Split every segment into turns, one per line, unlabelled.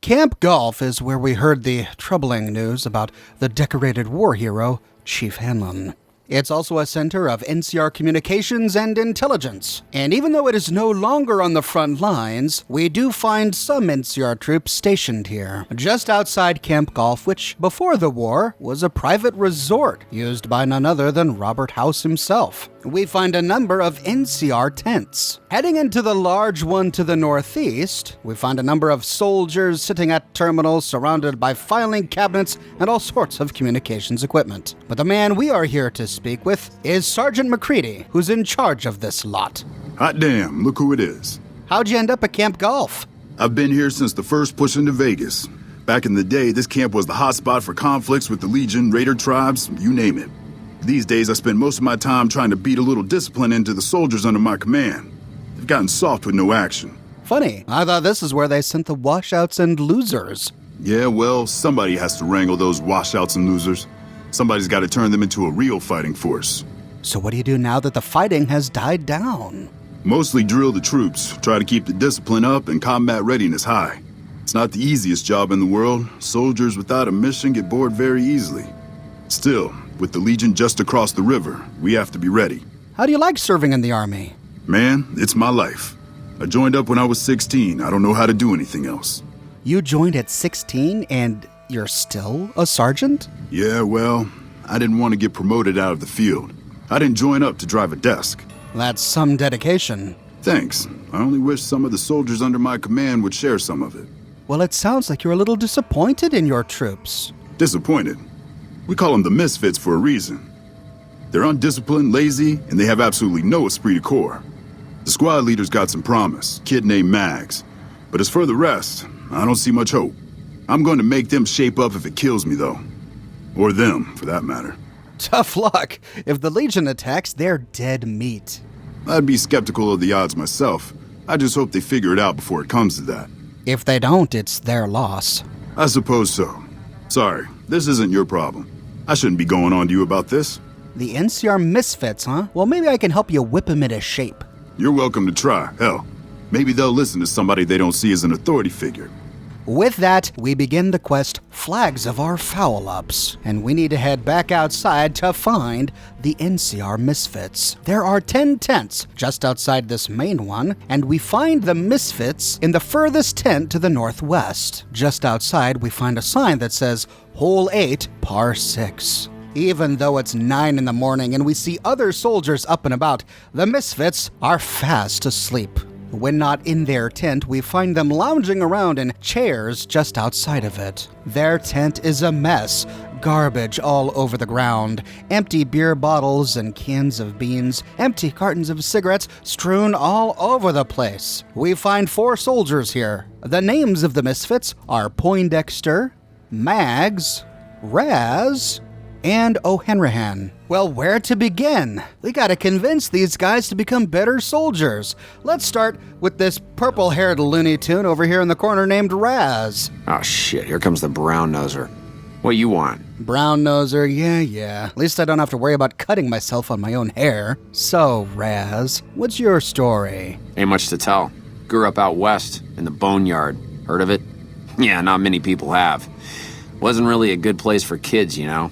Camp Golf is where we heard the troubling news about the decorated war hero, Chief Hanlon. It's also a center of NCR communications and intelligence. And even though it is no longer on the front lines, we do find some NCR troops stationed here, just outside Camp Golf, which, before the war, was a private resort used by none other than Robert House himself. We find a number of NCR tents. Heading into the large one to the northeast, we find a number of soldiers sitting at terminals surrounded by filing cabinets and all sorts of communications equipment. But the man we are here to speak with is Sergeant Mccready, who's in charge of this lot.
Hot damn, look who it is.
How'd you end up at Camp Golf?
I've been here since the first push into Vegas. Back in the day, this camp was the hotspot for conflicts with the Legion, Raider tribes, you name it. These days, I spend most of my time trying to beat a little discipline into the soldiers under my command. They've gotten soft with no action.
Funny, I thought this is where they sent the washouts and losers.
Yeah, well, somebody has to wrangle those washouts and losers. Somebody's got to turn them into a real fighting force.
So what do you do now that the fighting has died down?
Mostly drill the troops, try to keep the discipline up and combat readiness high. It's not the easiest job in the world. Soldiers without a mission get bored very easily. Still, with the Legion just across the river, we have to be ready.
How do you like serving in the Army?
Man, it's my life. I joined up when I was 16. I don't know how to do anything else.
You joined at 16 and you're still a sergeant?
Yeah, well, I didn't want to get promoted out of the field. I didn't join up to drive a desk.
That's some dedication.
Thanks. I only wish some of the soldiers under my command would share some of it.
Well, it sounds like you're a little disappointed in your troops.
Disappointed? We call them the Misfits for a reason. They're undisciplined, lazy, and they have absolutely no esprit de corps. The squad leader's got some promise, kid named Mags. But as for the rest, I don't see much hope. I'm going to make them shape up if it kills me, though. Or them, for that matter.
Tough luck. If the Legion attacks, they're dead meat.
I'd be skeptical of the odds myself. I just hope they figure it out before it comes to that.
If they don't, it's their loss.
I suppose so. Sorry, this isn't your problem. I shouldn't be going on to you about this.
The Ncr Misfits, huh? Well, maybe I can help you whip them into shape.
You're welcome to try. Hell, maybe they'll listen to somebody they don't see as an authority figure.
With that, we begin the quest, Flags of Our Foul-Ups, and we need to head back outside to find the Ncr Misfits. There are 10 tents just outside this main one, and we find the Misfits in the furthest tent to the northwest. Just outside, we find a sign that says, Hole 8, Par 6. Even though it's 9 in the morning and we see other soldiers up and about, the Misfits are fast asleep. When not in their tent, we find them lounging around in chairs just outside of it. Their tent is a mess. Garbage all over the ground. Empty beer bottles and cans of beans. Empty cartons of cigarettes strewn all over the place. We find 4 soldiers here. The names of the Misfits are Poindexter, Mags, Raz, and O'Henrihan. Well, where to begin? We gotta convince these guys to become better soldiers. Let's start with this purple-haired Looney Tune over here in the corner named Raz.
Oh shit, here comes the brown noser. What you want?
Brown noser, yeah. At least I don't have to worry about cutting myself on my own hair. So, Raz, what's your story?
Ain't much to tell. Grew up out west, in the boneyard. Heard of it? Yeah, not many people have. Wasn't really a good place for kids, you know.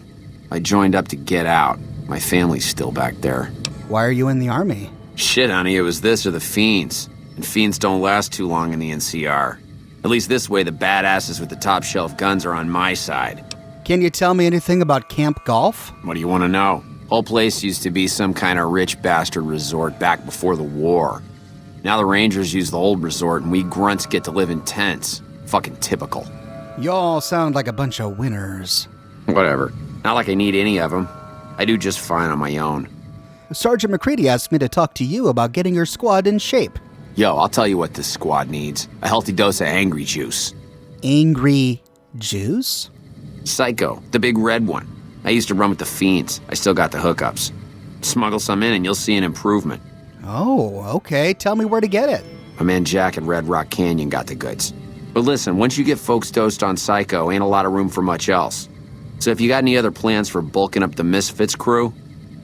I joined up to get out. My family's still back there.
Why are you in the Army?
Shit, honey, it was this or the Fiends. And Fiends don't last too long in the NCR. At least this way, the badasses with the top shelf guns are on my side.
Can you tell me anything about Camp Golf?
What do you want to know? Whole place used to be some kind of rich bastard resort back before the war. Now the Rangers use the old resort and we grunts get to live in tents. Fucking typical.
Y'all sound like a bunch of winners.
Whatever. Not like I need any of them. I do just fine on my own.
Sergeant Mccready asked me to talk to you about getting your squad in shape.
Yo, I'll tell you what this squad needs. A healthy dose of angry juice.
Angry juice?
Psycho, the big red one. I used to run with the Fiends. I still got the hookups. Smuggle some in and you'll see an improvement.
Oh, okay. Tell me where to get it.
My man Jack at Red Rock Canyon got the goods. But listen, once you get folks dosed on Psycho, ain't a lot of room for much else. So if you got any other plans for bulking up the Misfits crew,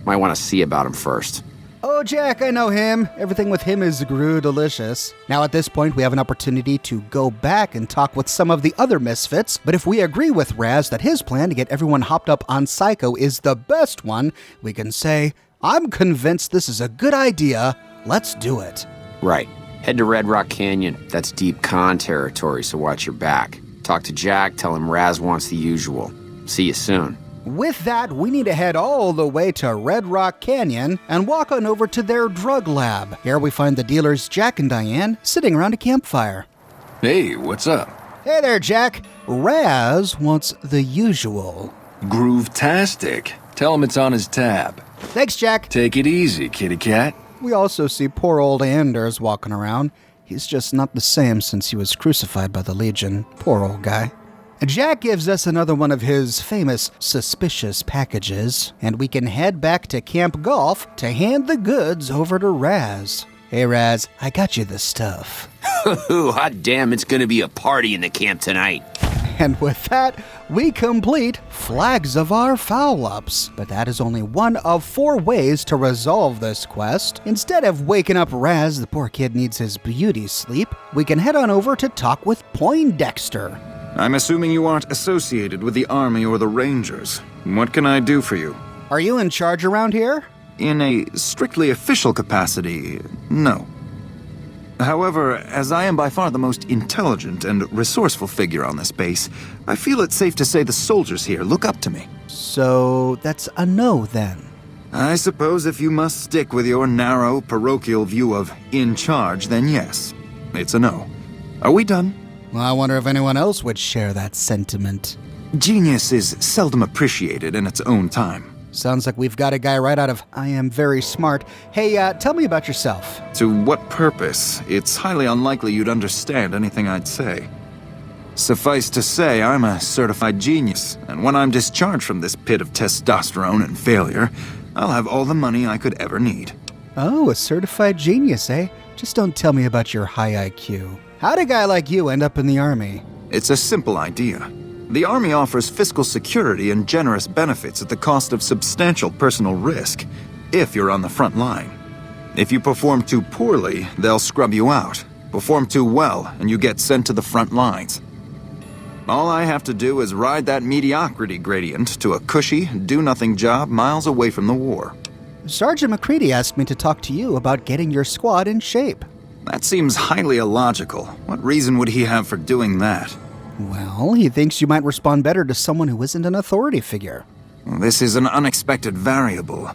might want to see about them first.
Oh, Jack, I know him. Everything with him is delicious. Now at this point, we have an opportunity to go back and talk with some of the other Misfits, but if we agree with Raz that his plan to get everyone hopped up on Psycho is the best one, we can say, I'm convinced this is a good idea. Let's do it.
Right. Head to Red Rock Canyon. That's deep con territory, so watch your back. Talk to Jack, tell him Raz wants the usual. See you soon.
With that, we need to head all the way to Red Rock Canyon and walk on over to their drug lab. Here we find the dealers Jack and Diane sitting around a campfire.
Hey, what's up?
Hey there, Jack. Raz wants the usual.
Groove-tastic. Tell him it's on his tab.
Thanks, Jack.
Take it easy, kitty cat.
We also see poor old Anders walking around. He's just not the same since he was crucified by the Legion. Poor old guy. Jack gives us another one of his famous suspicious packages, and we can head back to Camp Golf to hand the goods over to Raz. Hey, Raz, I got you the stuff.
Hot damn, it's gonna be a party in the camp tonight.
And with that, we complete Flags of Our Foul-Ups. But that is only one of 4 ways to resolve this quest. Instead of waking up Raz, the poor kid needs his beauty sleep, we can head on over to talk with Poindexter.
I'm assuming you aren't associated with the Army or the Rangers. What can I do for you?
Are you in charge around here?
In a strictly official capacity, no. However, as I am by far the most intelligent and resourceful figure on this base, I feel it's safe to say the soldiers here look up to me.
So that's a no, then.
I suppose if you must stick with your narrow, parochial view of in charge, then yes, it's a no. Are we done?
Well, I wonder if anyone else would share that sentiment.
Genius is seldom appreciated in its own time.
Sounds like we've got a guy right out of I Am Very Smart. Hey, tell me about yourself.
To what purpose? It's highly unlikely you'd understand anything I'd say. Suffice to say, I'm a certified genius, and when I'm discharged from this pit of testosterone and failure, I'll have all the money I could ever need.
Oh, a certified genius, eh? Just don't tell me about your high IQ. How'd a guy like you end up in the Army?
It's a simple idea. The Army offers fiscal security and generous benefits at the cost of substantial personal risk, if you're on the front line. If you perform too poorly, they'll scrub you out. Perform too well, and you get sent to the front lines. All I have to do is ride that mediocrity gradient to a cushy, do-nothing job miles away from the war.
Sergeant Mccready asked me to talk to you about getting your squad in shape.
That seems highly illogical. What reason would he have for doing that?
Well, he thinks you might respond better to someone who isn't an authority figure.
This is an unexpected variable.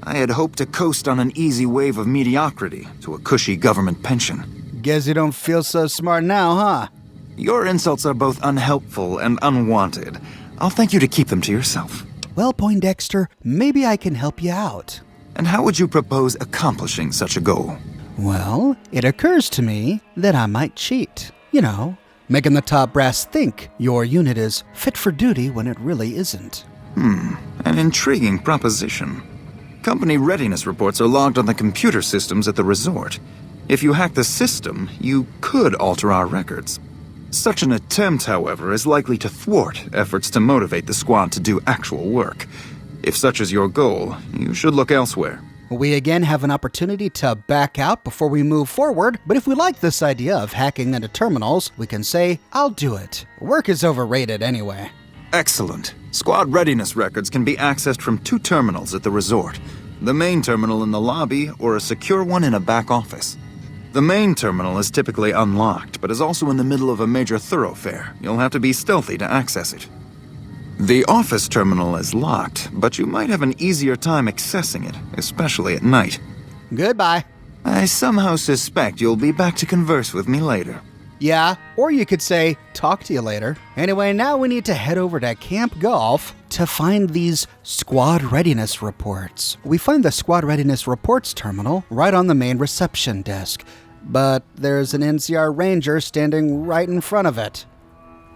I had hoped to coast on an easy wave of mediocrity to a cushy government pension.
Guess you don't feel so smart now, huh?
Your insults are both unhelpful and unwanted. I'll thank you to keep them to yourself.
Well, Poindexter, maybe I can help you out.
And how would you propose accomplishing such a goal?
Well, it occurs to me that I might cheat. You know, making the top brass think your unit is fit for duty when it really isn't.
An intriguing proposition. Company readiness reports are logged on the computer systems at the resort. If you hack the system, you could alter our records. Such an attempt, however, is likely to thwart efforts to motivate the squad to do actual work. If such is your goal, you should look elsewhere.
We again have an opportunity to back out before we move forward, but if we like this idea of hacking into terminals, we can say, I'll do it. Work is overrated anyway.
Excellent. Squad readiness records can be accessed from 2 terminals at the resort. The main terminal in the lobby or a secure one in a back office. The main terminal is typically unlocked, but is also in the middle of a major thoroughfare. You'll have to be stealthy to access it. The office terminal is locked, but you might have an easier time accessing it, especially at night.
Goodbye.
I somehow suspect you'll be back to converse with me later.
Yeah, or you could say, talk to you later. Anyway, now we need to head over to Camp Golf to find these squad readiness reports. We find the squad readiness reports terminal right on the main reception desk, but there's an NCR Ranger standing right in front of it.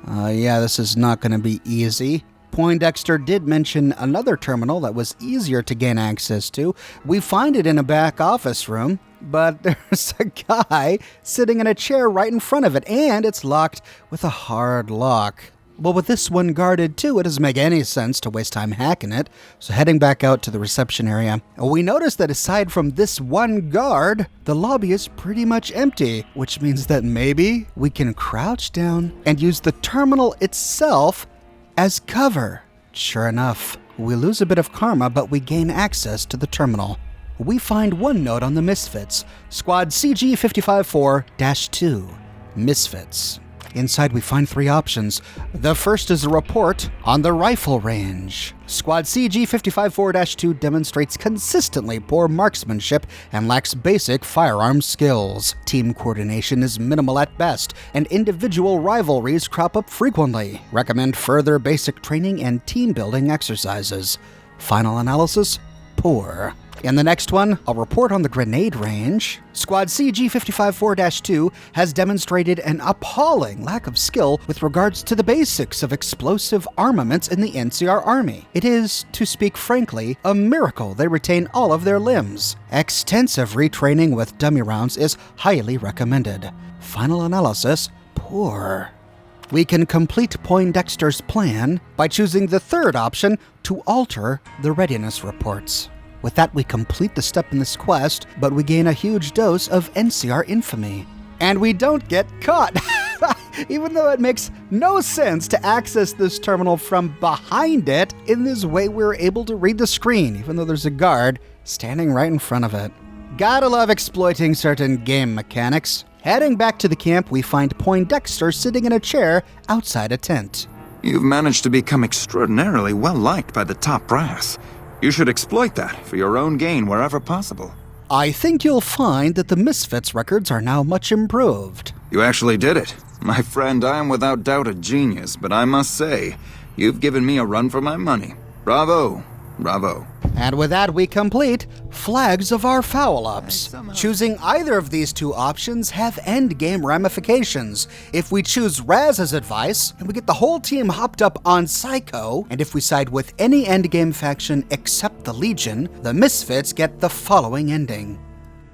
Yeah, this is not going to be easy. Poindexter did mention another terminal that was easier to gain access to. We find it in a back office room, but there's a guy sitting in a chair right in front of it, and it's locked with a hard lock. Well, with this one guarded too, it doesn't make any sense to waste time hacking it. So heading back out to the reception area, we notice that aside from this one guard, the lobby is pretty much empty, which means that maybe we can crouch down and use the terminal itself as cover. Sure enough, we lose a bit of karma, but we gain access to the terminal. We find one note on the Misfits, Squad CG554-2, Misfits. Inside, we find 3 options. The first is a report on the rifle range. Squad CG554-2 demonstrates consistently poor marksmanship and lacks basic firearms skills. Team coordination is minimal at best, and individual rivalries crop up frequently. Recommend further basic training and team-building exercises. Final analysis? Poor. In the next one, a report on the grenade range. Squad CG554-2 has demonstrated an appalling lack of skill with regards to the basics of explosive armaments in the NCR Army. It is, to speak frankly, a miracle they retain all of their limbs. Extensive retraining with dummy rounds is highly recommended. Final analysis, poor. We can complete Poindexter's plan by choosing the third option to alter the readiness reports. With that, we complete the step in this quest, but we gain a huge dose of NCR infamy. And we don't get caught! Even though it makes no sense to access this terminal from behind it, in this way we're able to read the screen, even though there's a guard standing right in front of it. Gotta love exploiting certain game mechanics. Heading back to the camp, we find Poindexter sitting in a chair outside a tent.
You've managed to become extraordinarily well-liked by the top brass. You should exploit that for your own gain wherever possible.
I think you'll find that the Misfits records are now much improved.
You actually did it. My friend, I am without doubt a genius, but I must say, you've given me a run for my money. Bravo. Bravo.
And with that, we complete Flags of Our Foul-Ups. Choosing either of these 2 options have endgame ramifications. If we choose Raz's advice, and we get the whole team hopped up on Psycho, and if we side with any endgame faction except the Legion, the Misfits get the following ending.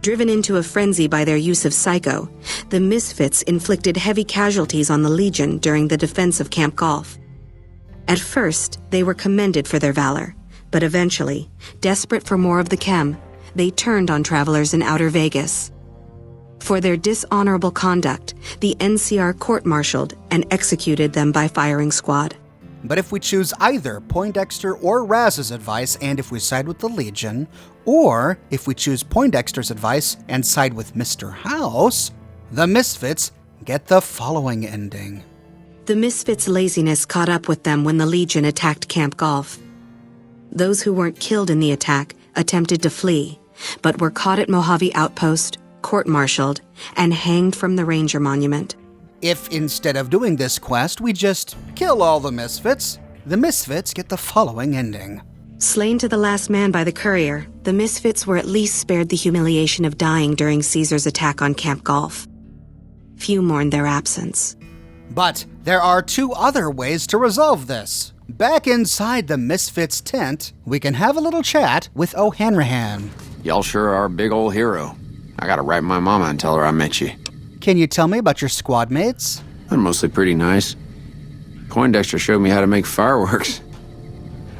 Driven into a frenzy by their use of Psycho, the Misfits inflicted heavy casualties on the Legion during the defense of Camp Golf. At first, they were commended for their valor. But eventually, desperate for more of the chem, they turned on travelers in Outer Vegas. For their dishonorable conduct, the NCR court-martialed and executed them by firing squad.
But if we choose either Poindexter or Raz's advice and if we side with the Legion, or if we choose Poindexter's advice and side with Mr. House, the Misfits get the following ending.
The Misfits' laziness caught up with them when the Legion attacked Camp Golf. Those who weren't killed in the attack attempted to flee, but were caught at Mojave Outpost, court-martialed, and hanged from the Ranger Monument.
If instead of doing this quest, we just kill all the Misfits, the Misfits get the following ending.
Slain to the last man by the courier, the Misfits were at least spared the humiliation of dying during Caesar's attack on Camp Golf. Few mourned their absence.
But there are 2 other ways to resolve this. Back inside the Misfits tent, we can have a little chat with O'Hanrahan.
Y'all sure are a big old hero. I gotta write my mama and tell her I met you.
Can you tell me about your squad mates?
They're mostly pretty nice. Poindexter showed me how to make fireworks.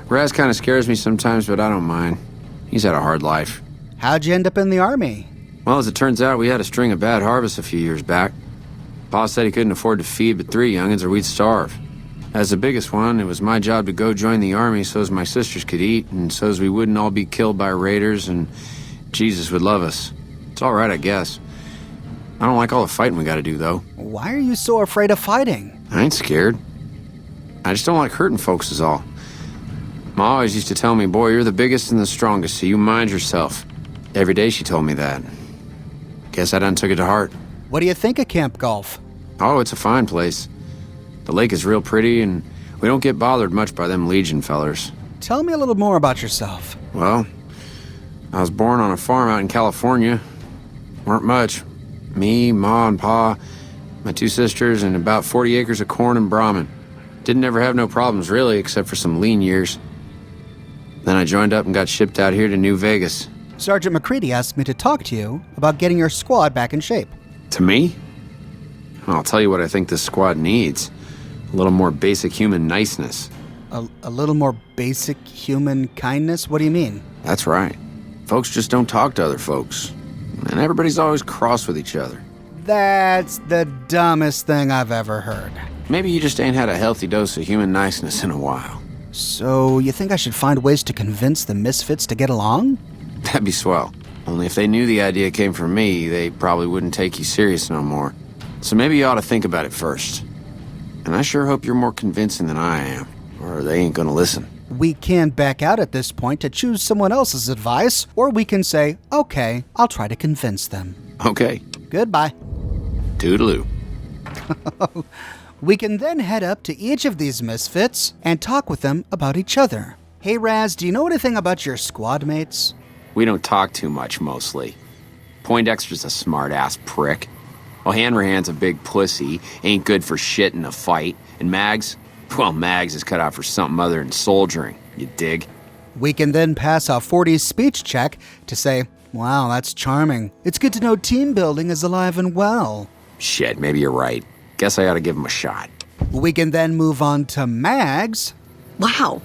Raz kind of scares me sometimes, but I don't mind. He's had a hard life.
How'd you end up in the Army?
Well, as it turns out, we had a string of bad harvests a few years back. Pa said he couldn't afford to feed but 3 youngins or we'd starve. As the biggest one, it was my job to go join the Army so's my sisters could eat and so's we wouldn't all be killed by raiders and Jesus would love us. It's all right, I guess. I don't like all the fighting we gotta do, though.
Why are you so afraid of fighting?
I ain't scared. I just don't like hurting folks is all. Ma always used to tell me, boy, you're the biggest and the strongest, so you mind yourself. Every day she told me that. Guess I done took it to heart.
What do you think of Camp Golf?
Oh, it's a fine place. The lake is real pretty, and we don't get bothered much by them Legion fellers.
Tell me a little more about yourself.
Well, I was born on a farm out in California. Weren't much. Me, Ma, and Pa, my 2 sisters, and about 40 acres of corn and Brahmin. Didn't ever have no problems, really, except for some lean years. Then I joined up and got shipped out here to New Vegas.
Sergeant Mccready asked me to talk to you about getting your squad back in shape.
To me? I'll tell you what I think this squad needs. A little more basic human niceness.
A little more basic human kindness? What do you mean?
That's right. Folks just don't talk to other folks. And everybody's always cross with each other.
That's the dumbest thing I've ever heard.
Maybe you just ain't had a healthy dose of human niceness in a while.
So, you think I should find ways to convince the Misfits to get along?
That'd be swell. Only if they knew the idea came from me, they probably wouldn't take you serious no more. So maybe you ought to think about it first. And I sure hope you're more convincing than I am, or they ain't gonna listen.
We can back out at this point to choose someone else's advice, or we can say, okay, I'll try to convince them.
Okay.
Goodbye.
Toodaloo.
We can then head up to each of these Misfits and talk with them about each other. Hey Raz, do you know anything about your squad mates?
We don't talk too much, mostly. Poindexter's a smart-ass prick. O'Hanrahan's a big pussy, ain't good for shit in a fight. And Mags? Well, Mags is cut out for something other than soldiering, you dig?
We can then pass a 40 speech check to say, wow, that's charming. It's good to know team building is alive and well.
Shit, maybe you're right. Guess I ought to give him a shot.
We can then move on to Mags.
Wow.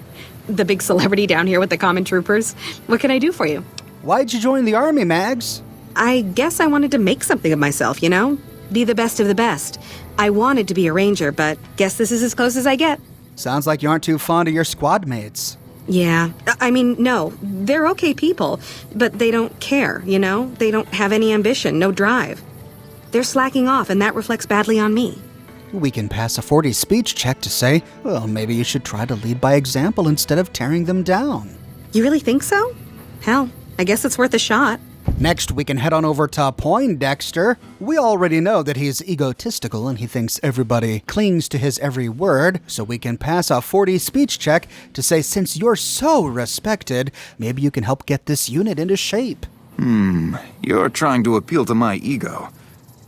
The big celebrity down here with the common troopers. What can I do for you?
Why'd you join the army, Mags?
I guess I wanted to make something of myself, you know? Be the best of the best. I wanted to be a ranger, but guess this is as close as I get.
Sounds like you aren't too fond of your squad mates.
Yeah. I mean, no. They're okay people, but they don't care, you know? They don't have any ambition, no drive. They're slacking off, and that reflects badly on me.
We can pass a 40 speech check to say, well, maybe you should try to lead by example instead of tearing them down.
You really think so? Hell, I guess it's worth a shot.
Next, we can head on over to Poindexter. We already know that he's egotistical and he thinks everybody clings to his every word, so we can pass a 40 speech check to say, since you're so respected, maybe you can help get this unit into shape.
You're trying to appeal to my ego.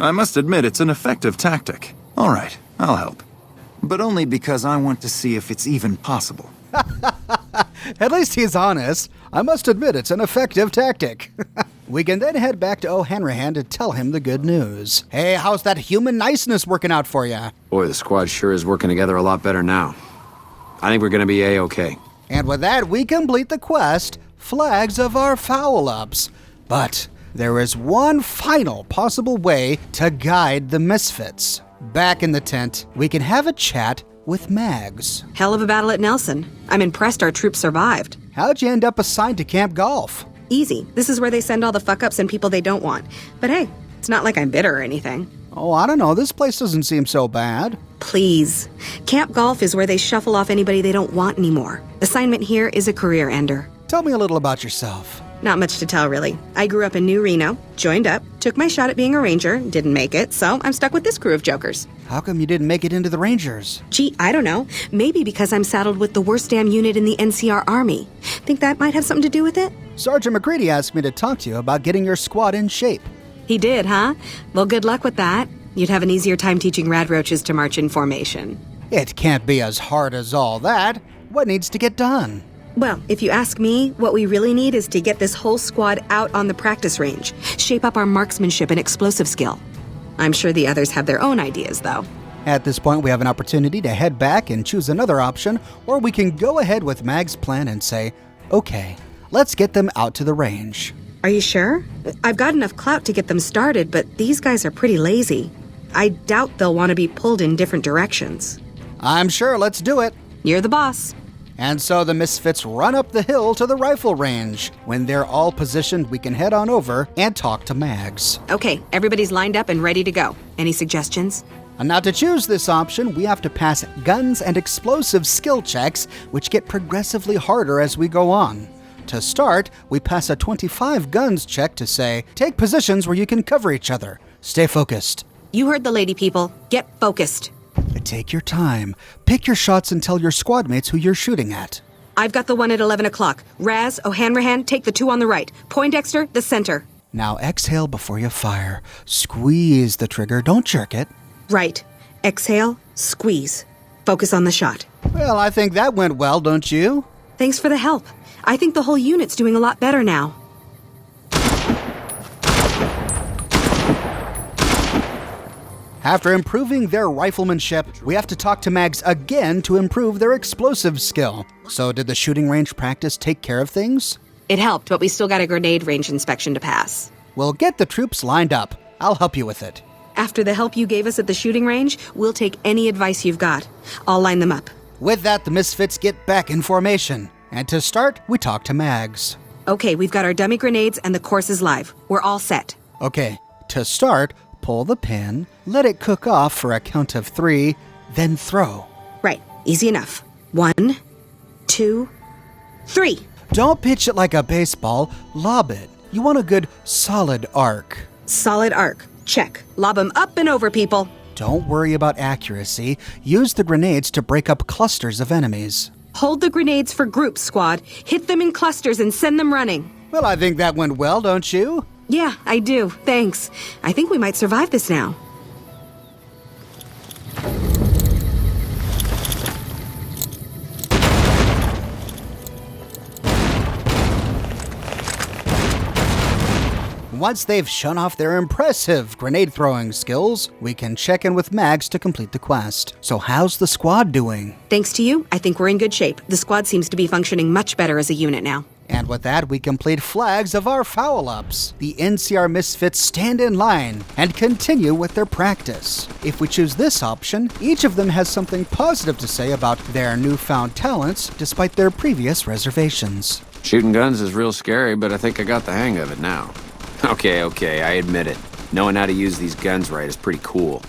I must admit it's an effective tactic. All right, I'll help. But only because I want to see if it's even possible.
At least he's honest. I must admit it's an effective tactic. We can then head back to O'Hanrahan to tell him the good news. Hey, how's that human niceness working out for you?
Boy, the squad sure is working together a lot better now. I think we're gonna be A-okay.
And with that, we complete the quest, Flags of Our Foul-Ups. But there is one final possible way to guide the Misfits. Back in the tent, we can have a chat with Mags.
Hell of a battle at Nelson. I'm impressed our troops survived.
How'd you end up assigned to Camp Golf?
Easy. This is where they send all the fuck-ups and people they don't want. But hey, it's not like I'm bitter or anything.
Oh, I don't know. This place doesn't seem so bad.
Please. Camp Golf is where they shuffle off anybody they don't want anymore. Assignment here is a career ender.
Tell me a little about yourself.
Not much to tell, really. I grew up in New Reno, joined up, took my shot at being a ranger, didn't make it, so I'm stuck with this crew of jokers.
How come you didn't make it into the Rangers?
Gee, I don't know. Maybe because I'm saddled with the worst damn unit in the NCR Army. Think that might have something to do with it?
Sergeant Mccready asked me to talk to you about getting your squad in shape.
He did, huh? Well, good luck with that. You'd have an easier time teaching rad roaches to march in formation.
It can't be as hard as all that. What needs to get done?
Well, if you ask me, what we really need is to get this whole squad out on the practice range, shape up our marksmanship and explosive skill. I'm sure the others have their own ideas, though.
At this point, we have an opportunity to head back and choose another option, or we can go ahead with Mag's plan and say, okay, let's get them out to the range.
Are you sure? I've got enough clout to get them started, but these guys are pretty lazy. I doubt they'll want to be pulled in different directions.
I'm sure, let's do it.
You're the boss.
And so the Misfits run up the hill to the rifle range. When they're all positioned, we can head on over and talk to Mags.
Okay, everybody's lined up and ready to go. Any suggestions?
And now to choose this option, we have to pass guns and explosive skill checks, which get progressively harder as we go on. To start, we pass a 25 guns check to say, take positions where you can cover each other. Stay focused.
You heard the lady, people. Get focused.
Take your time. Pick your shots and tell your squad mates who you're shooting at.
I've got the one at 11 o'clock. Raz, O'Hanrahan, take the two on the right. Poindexter, the center.
Now exhale before you fire. Squeeze the trigger. Don't jerk it.
Right. Exhale, squeeze. Focus on the shot.
Well, I think that went well, don't you?
Thanks for the help. I think the whole unit's doing a lot better now.
After improving their riflemanship, we have to talk to mags again to improve their explosive skill. So did the shooting range practice take care of things?
It helped, but we still got a grenade range inspection to pass.
We'll get the troops lined up. I'll help you with it.
After the help you gave us at the shooting range, we'll take any advice you've got. I'll line them up.
With that, the Misfits get back in formation. And to start, we talk to mags.
Okay, we've got our dummy grenades and the course is live. We're all set.
Okay, to start, pull the pin, let it cook off for a count of 3, then throw.
Right, easy enough. 1, 2, 3.
Don't pitch it like a baseball, lob it. You want a good, solid arc.
Solid arc. Check. Lob them up and over, people.
Don't worry about accuracy. Use the grenades to break up clusters of enemies.
Hold the grenades for groups, squad. Hit them in clusters and send them running.
Well, I think that went well, don't you?
Yeah, I do. Thanks. I think we might survive this now.
Once they've shown off their impressive grenade-throwing skills, we can check in with mags to complete the quest. So how's the squad doing?
Thanks to you, I think we're in good shape. The squad seems to be functioning much better as a unit now.
And with that, we complete flags of our foul-ups. The Ncr Misfits stand in line and continue with their practice. If we choose this option, each of them has something positive to say about their newfound talents despite their previous reservations.
Shooting guns is real scary, but I think I got the hang of it now. Okay, I admit it. Knowing how to use these guns right is pretty cool.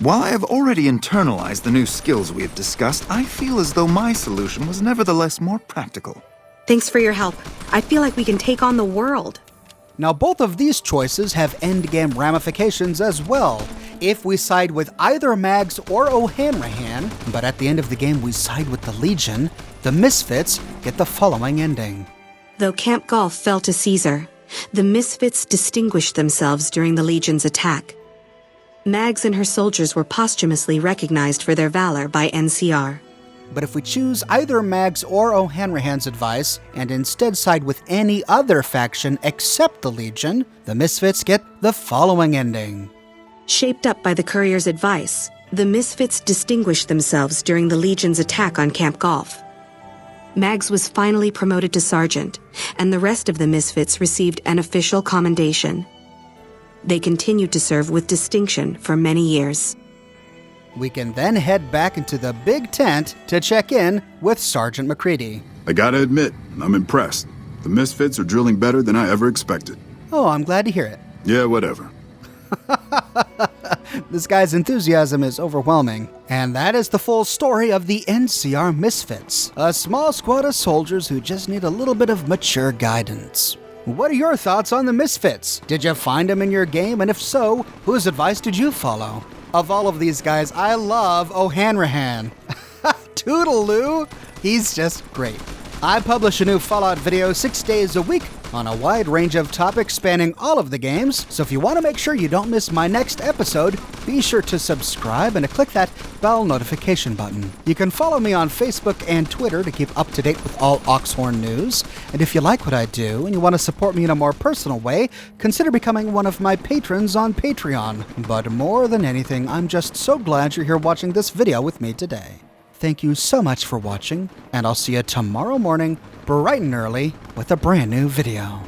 While I have already internalized the new skills we have discussed, I feel as though my solution was nevertheless more practical.
Thanks for your help. I feel like we can take on the world.
Now, both of these choices have endgame ramifications as well. If we side with either Mags or O'Hanrahan, but at the end of the game we side with the Legion, the Misfits get the following ending.
Though Camp Golf fell to Caesar, the Misfits distinguished themselves during the Legion's attack. Mags and her soldiers were posthumously recognized for their valor by NCR.
But if we choose either Mags or O'Hanrahan's advice, and instead side with any other faction except the Legion, the Misfits get the following ending.
Shaped up by the courier's advice, the Misfits distinguished themselves during the Legion's attack on Camp Golf. Mags was finally promoted to sergeant, and the rest of the Misfits received an official commendation. They continued to serve with distinction for many years.
We can then head back into the big tent to check in with Sergeant Mccready.
I gotta admit, I'm impressed. The Misfits are drilling better than I ever expected.
Oh, I'm glad to hear it.
Yeah, whatever.
This guy's enthusiasm is overwhelming. And that is the full story of the NCR Misfits, a small squad of soldiers who just need a little bit of mature guidance. What are your thoughts on the Misfits? Did you find them in your game? And if so, whose advice did you follow? Of all of these guys, I love O'Hanrahan. Toodaloo! He's just great. I publish a new Fallout video 6 days a week on a wide range of topics spanning all of the games, so if you want to make sure you don't miss my next episode, be sure to subscribe and to click that bell notification button. You can follow me on Facebook and Twitter to keep up to date with all Oxhorn news, and if you like what I do and you want to support me in a more personal way, consider becoming one of my patrons on Patreon. But more than anything, I'm just so glad you're here watching this video with me today. Thank you so much for watching, and I'll see you tomorrow morning, bright and early, with a brand new video.